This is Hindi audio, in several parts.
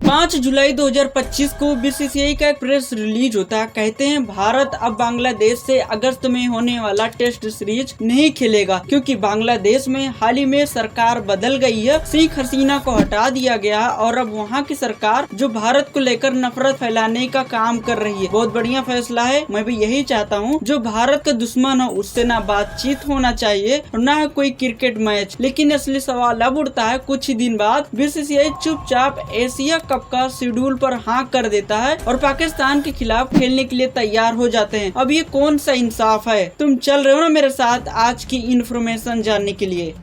5 जुलाई 2025 को बीसीसीआई का एक प्रेस रिलीज होता है। कहते हैं भारत अब बांग्लादेश से अगस्त में होने वाला टेस्ट सीरीज नहीं खेलेगा, क्योंकि बांग्लादेश में हाल ही में सरकार बदल गई है। शेख हसीना को हटा दिया गया और अब वहाँ की सरकार जो भारत को लेकर नफरत फैलाने का काम कर रही है। बहुत बढ़िया फैसला है। मैं भी यही चाहता हूँ, जो भारत का दुश्मन हो उससे ना बातचीत होना चाहिए और ना कोई क्रिकेट मैच। लेकिन असली सवाल अब उठता है, कुछ ही दिन बाद बीसीसीआई चुपचाप एशिया कप का शेड्यूल पर हाँ कर देता है और पाकिस्तान के खिलाफ खेलने के लिए तैयार हो जाते हैं। अब ये कौन सा इंसाफ है? तुम चल रहे हो ना मेरे साथ आज की इन्फॉर्मेशन जानने के लिए।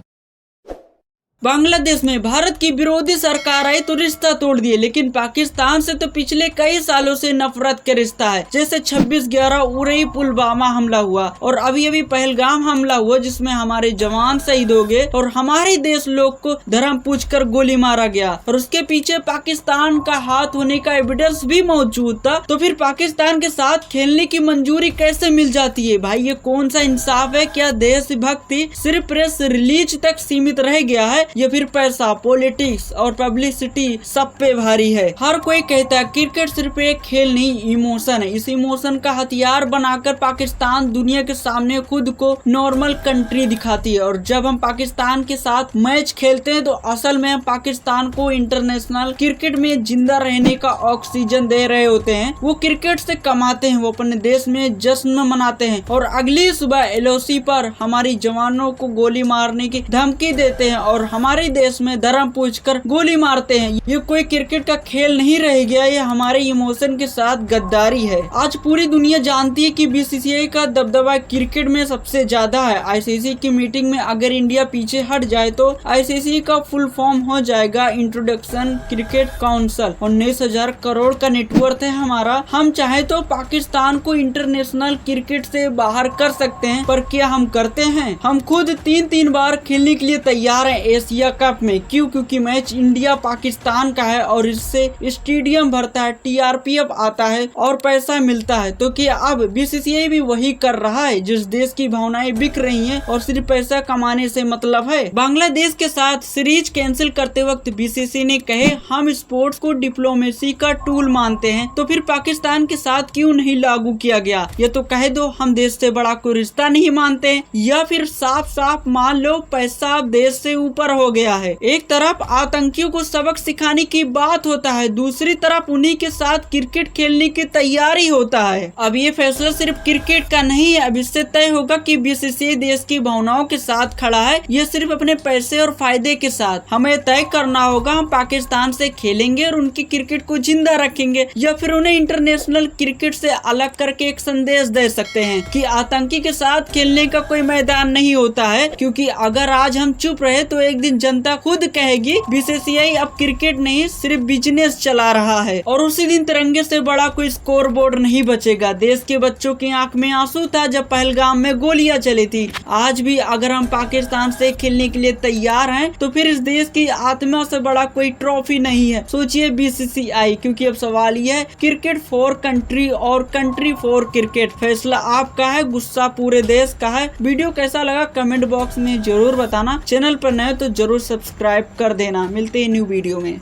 बांग्लादेश में भारत की विरोधी सरकार आई तो रिश्ता तोड़ दिए, लेकिन पाकिस्तान से तो पिछले कई सालों से नफरत का रिश्ता है। जैसे 26/11 उरई पुलवामा हमला हुआ और अभी अभी पहलगाम हमला हुआ, जिसमें हमारे जवान शहीद हो गए और हमारे देश लोग को धर्म पूछकर गोली मारा गया और उसके पीछे पाकिस्तान का हाथ होने का एविडेंस भी मौजूद था। तो फिर पाकिस्तान के साथ खेलने की मंजूरी कैसे मिल जाती है? भाई ये कौन सा इंसाफ है? क्या देशभक्ति सिर्फ प्रेस रिलीज तक सीमित रह गया है या फिर पैसा, पॉलिटिक्स और पब्लिसिटी सब पे भारी है? हर कोई कहता है क्रिकेट सिर्फ एक खेल नहीं, इमोशन है। इस इमोशन का हथियार बनाकर पाकिस्तान दुनिया के सामने खुद को नॉर्मल कंट्री दिखाती है और जब हम पाकिस्तान के साथ मैच खेलते हैं तो असल में हम पाकिस्तान को इंटरनेशनल क्रिकेट में जिंदा रहने का ऑक्सीजन दे रहे होते हैं। वो क्रिकेट से कमाते हैं, वो अपने देश में जश्न मनाते हैं और अगली सुबह एलओसी पर हमारी जवानों को गोली मारने की धमकी देते हैं और हमारे देश में धर्म पूछकर गोली मारते हैं। ये कोई क्रिकेट का खेल नहीं रह गया, ये हमारे इमोशन के साथ गद्दारी है। आज पूरी दुनिया जानती है कि बीसीसीआई का दबदबा क्रिकेट में सबसे ज्यादा है। आईसीसी की मीटिंग में अगर इंडिया पीछे हट जाए तो आईसीसी का फुल फॉर्म हो जाएगा इंट्रोडक्शन क्रिकेट काउंसिल। 19,000 करोड़ का नेटवर्थ है हमारा। हम चाहे तो पाकिस्तान को इंटरनेशनल क्रिकेट से बाहर कर सकते हैं, पर क्या हम करते हैं? हम खुद 3-3 बार खेलने के लिए तैयार है एशिया कप में। क्यों? क्योंकि मैच इंडिया पाकिस्तान का है और इससे स्टेडियम भरता है, टीआरपीएफ आता है और पैसा मिलता है। तो क्या अब बीसीसीआई भी वही कर रहा है? जिस देश की भावनाएं बिक रही हैं और सिर्फ पैसा कमाने से मतलब है। बांग्लादेश के साथ सीरीज कैंसिल करते वक्त बीसीसीआई ने कहे हम स्पोर्ट्स को डिप्लोमेसी का टूल मानते हैं, तो फिर पाकिस्तान के साथ क्यों नहीं लागू किया गया? ये तो कह दो हम देश से बड़ा कोई रिश्ता नहीं मानते, या फिर साफ साफ मान लो पैसा देश से ऊपर हो गया है। एक तरफ आतंकियों को सबक सिखाने की बात होता है, दूसरी तरफ उन्हीं के साथ क्रिकेट खेलने की तैयारी होता है। अब ये फैसला सिर्फ क्रिकेट का नहीं है, अब इससे तय होगा कि बीसीसीआई देश की भावनाओं के साथ खड़ा है या सिर्फ अपने पैसे और फायदे के साथ। हमें तय करना होगा, हम पाकिस्तान से खेलेंगे और उनकी क्रिकेट को जिंदा रखेंगे या फिर उन्हें इंटरनेशनल क्रिकेट से अलग करके एक संदेश दे सकते हैं कि आतंकी के साथ खेलने का कोई मैदान नहीं होता है। क्योंकि अगर आज हम चुप रहे तो एक दिन जनता खुद कहेगी बीसीसीआई अब क्रिकेट नहीं सिर्फ बिजनेस चला रहा है, और उसी दिन तिरंगे से बड़ा कोई स्कोर बोर्ड नहीं बचेगा। देश के बच्चों की आंख में आंसू था जब पहलगाम में गोलियां चली थी। आज भी अगर हम पाकिस्तान से खेलने के लिए तैयार हैं तो फिर इस देश की आत्मा से बड़ा कोई ट्रॉफी नहीं है। सोचिए बीसीसीआई, क्योंकि अब सवाल ये है क्रिकेट फॉर कंट्री और कंट्री फॉर क्रिकेट। फैसला आपका है, गुस्सा पूरे देश का है। वीडियो कैसा लगा कमेंट बॉक्स में जरूर बताना। चैनल पर नए तो जरूर सब्सक्राइब कर देना। मिलते हैं न्यू वीडियो में।